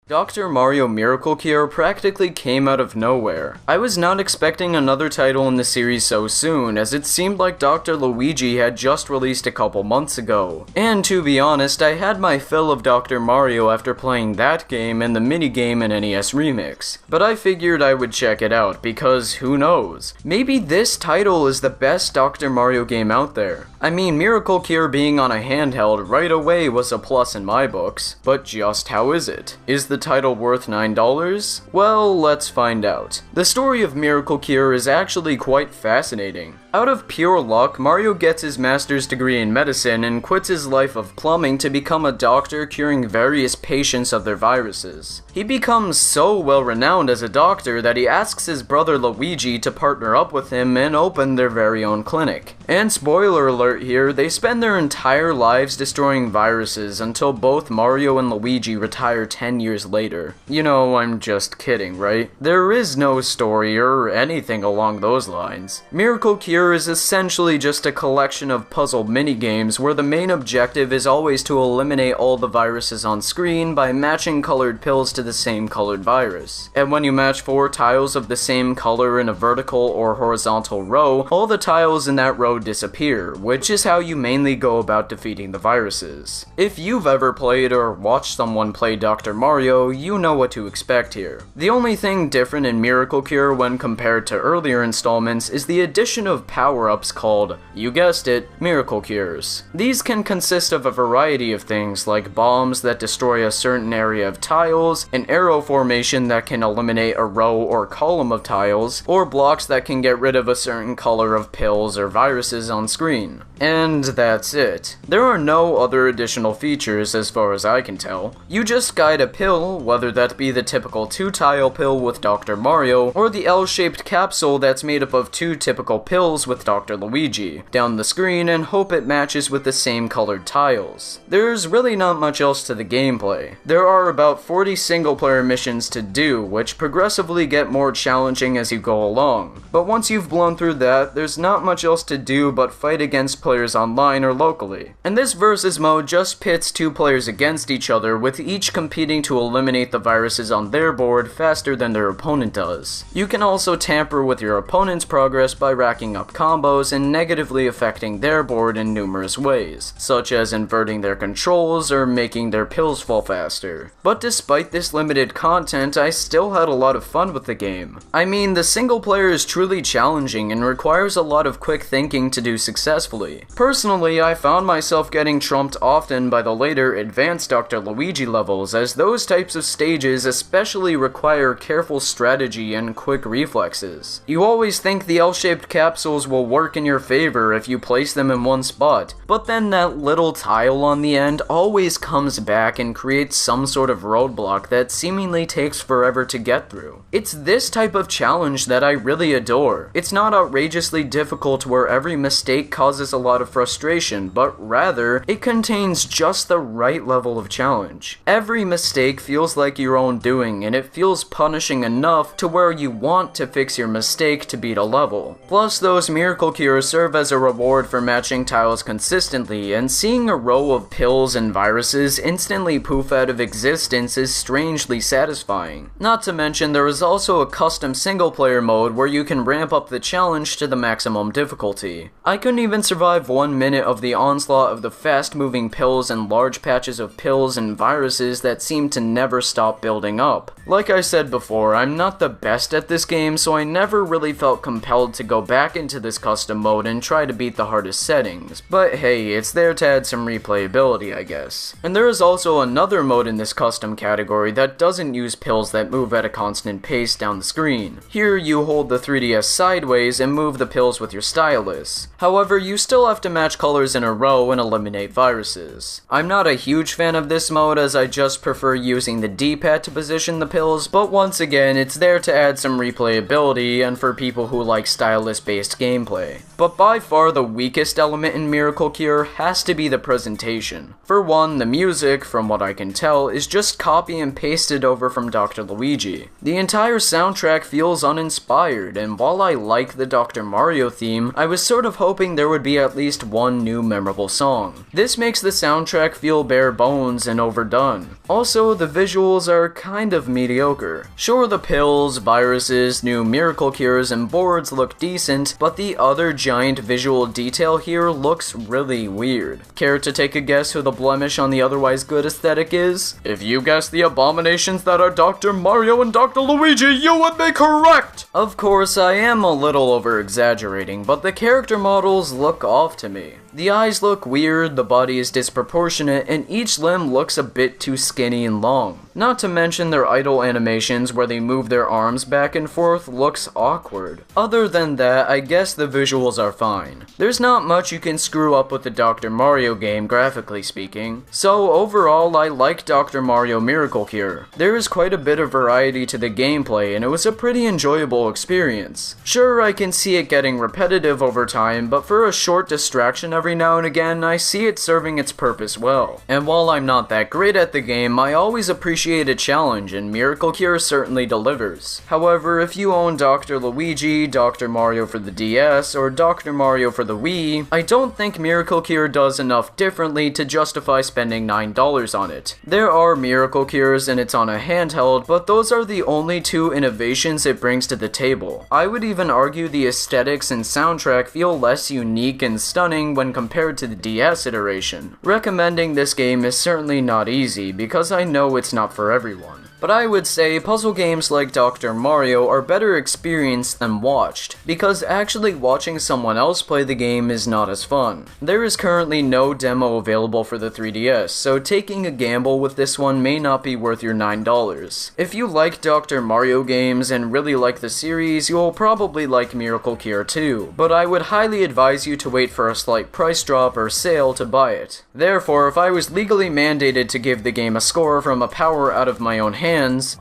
Dr. Mario Miracle Cure practically came out of nowhere. I was not expecting another title in the series so soon, as it seemed like Dr. Luigi had just released a couple months ago. And to be honest, I had my fill of Dr. Mario after playing that game and the minigame in NES Remix. But I figured I would check it out, because who knows? Maybe this title is the best Dr. Mario game out there. I mean, Miracle Cure being on a handheld right away was a plus in my books, but just how is it? Is the title worth $9? Well, let's find out. The story of Miracle Cure is actually quite fascinating. Out of pure luck, Mario gets his master's degree in medicine and quits his life of plumbing to become a doctor curing various patients of their viruses. He becomes so well renowned as a doctor that he asks his brother Luigi to partner up with him and open their very own clinic. And spoiler alert here, they spend their entire lives destroying viruses until both Mario and Luigi retire 10 years later. You know, I'm just kidding, right? There is no story or anything along those lines. Miracle Cure is essentially just a collection of puzzle minigames where the main objective is always to eliminate all the viruses on screen by matching colored pills to the same colored virus. And when you match 4 tiles of the same color in a vertical or horizontal row, all the tiles in that row disappear, which is how you mainly go about defeating the viruses. If you've ever played or watched someone play Dr. Mario, you know what to expect here. The only thing different in Miracle Cure when compared to earlier installments is the addition of power-ups called, you guessed it, Miracle Cures. These can consist of a variety of things like bombs that destroy a certain area of tiles, an arrow formation that can eliminate a row or column of tiles, or blocks that can get rid of a certain color of pills or viruses on screen. And that's it. There are no other additional features as far as I can tell. You just guide a pill, whether that be the typical 2-tile pill with Dr. Mario, or the L-shaped capsule that's made up of 2 typical pills with Dr. Luigi, down the screen and hope it matches with the same colored tiles. There's really not much else to the gameplay. There are about 40 single-player missions to do, which progressively get more challenging as you go along. But once you've blown through that, there's not much else to do but fight against players online or locally. And this versus mode just pits 2 players against each other, with each competing to eliminate the viruses on their board faster than their opponent does. You can also tamper with your opponent's progress by racking up combos and negatively affecting their board in numerous ways, such as inverting their controls or making their pills fall faster. But despite this limited content, I still had a lot of fun with the game. I mean, the single player is truly challenging and requires a lot of quick thinking to do successfully. Personally, I found myself getting trumped often by the later advanced Dr. Luigi levels, as those types of stages especially require careful strategy and quick reflexes. You always think the L-shaped capsules will work in your favor if you place them in one spot, but then that little tile on the end always comes back and creates some sort of roadblock that seemingly takes forever to get through. It's this type of challenge that I really adore. It's not outrageously difficult where every mistake causes a lot of frustration, but rather, it contains just the right level of challenge. Every mistake feels like your own doing, and it feels punishing enough to where you want to fix your mistake to beat a level. Plus, those Miracle Cures serve as a reward for matching tiles consistently, and seeing a row of pills and viruses instantly poof out of existence is strangely satisfying. Not to mention, there is also a custom single-player mode where you can ramp up the challenge to the maximum difficulty. I couldn't even survive 1 minute of the onslaught of the fast-moving pills and large patches of pills and viruses that seem to never stop building up. Like I said before, I'm not the best at this game, so I never really felt compelled to go back into this custom mode and try to beat the hardest settings. But hey, it's there to add some replayability, I guess. And there is also another mode in this custom category that doesn't use pills that move at a constant pace down the screen. Here, you hold the 3DS sideways and move the pills with your stylus. However, you still have to match colors in a row and eliminate viruses. I'm not a huge fan of this mode, as I just prefer using the D-pad to position the pills, but once again, it's there to add some replayability and for people who like stylus-based gameplay. But by far the weakest element in Miracle Cure has to be the presentation. For one, the music, from what I can tell, is just copy and pasted over from Dr. Luigi. The entire soundtrack feels uninspired, and while I like the Dr. Mario theme, I was sort of hoping there would be at at least one new memorable song. This makes the soundtrack feel bare bones and overdone. Also, the visuals are kind of mediocre. Sure, the pills, viruses, new miracle cures, and boards look decent, but the other giant visual detail here looks really weird. Care to take a guess who the blemish on the otherwise good aesthetic is? If you guess the abominations that are Dr. Mario and Dr. Luigi, you would be correct! Of course, I am a little over-exaggerating, but the character models look off to me. The eyes look weird, the body is disproportionate, and each limb looks a bit too skinny and long. Not to mention their idle animations where they move their arms back and forth looks awkward. Other than that, I guess the visuals are fine. There's not much you can screw up with the Dr. Mario game, graphically speaking. So overall, I like Dr. Mario Miracle Cure. There is quite a bit of variety to the gameplay, and it was a pretty enjoyable experience. Sure, I can see it getting repetitive over time, but for a short distraction every now and again, I see it serving its purpose well. And while I'm not that great at the game, I always appreciate a challenge, and Miracle Cure certainly delivers. However, if you own Dr. Luigi, Dr. Mario for the DS, or Dr. Mario for the Wii, I don't think Miracle Cure does enough differently to justify spending $9 on it. There are Miracle Cures and it's on a handheld, but those are the only two innovations it brings to the table. I would even argue the aesthetics and soundtrack feel less unique and stunning when compared to the DS iteration. Recommending this game is certainly not easy, because I know it's not for everyone. But I would say puzzle games like Dr. Mario are better experienced than watched, because actually watching someone else play the game is not as fun. There is currently no demo available for the 3DS, so taking a gamble with this one may not be worth your $9. If you like Dr. Mario games and really like the series, you'll probably like Miracle Cure too, but I would highly advise you to wait for a slight price drop or sale to buy it. Therefore, if I was legally mandated to give the game a score from a power out of my own hands,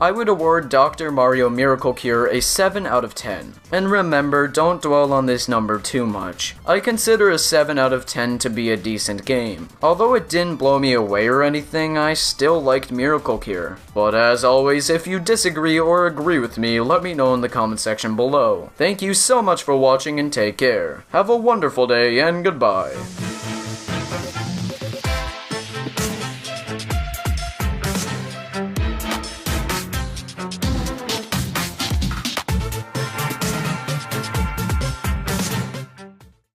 I would award Dr. Mario Miracle Cure a 7 out of 10. And remember, don't dwell on this number too much. I consider a 7 out of 10 to be a decent game. Although it didn't blow me away or anything, I still liked Miracle Cure. But as always, if you disagree or agree with me, let me know in the comment section below. Thank you so much for watching and take care. Have a wonderful day and goodbye.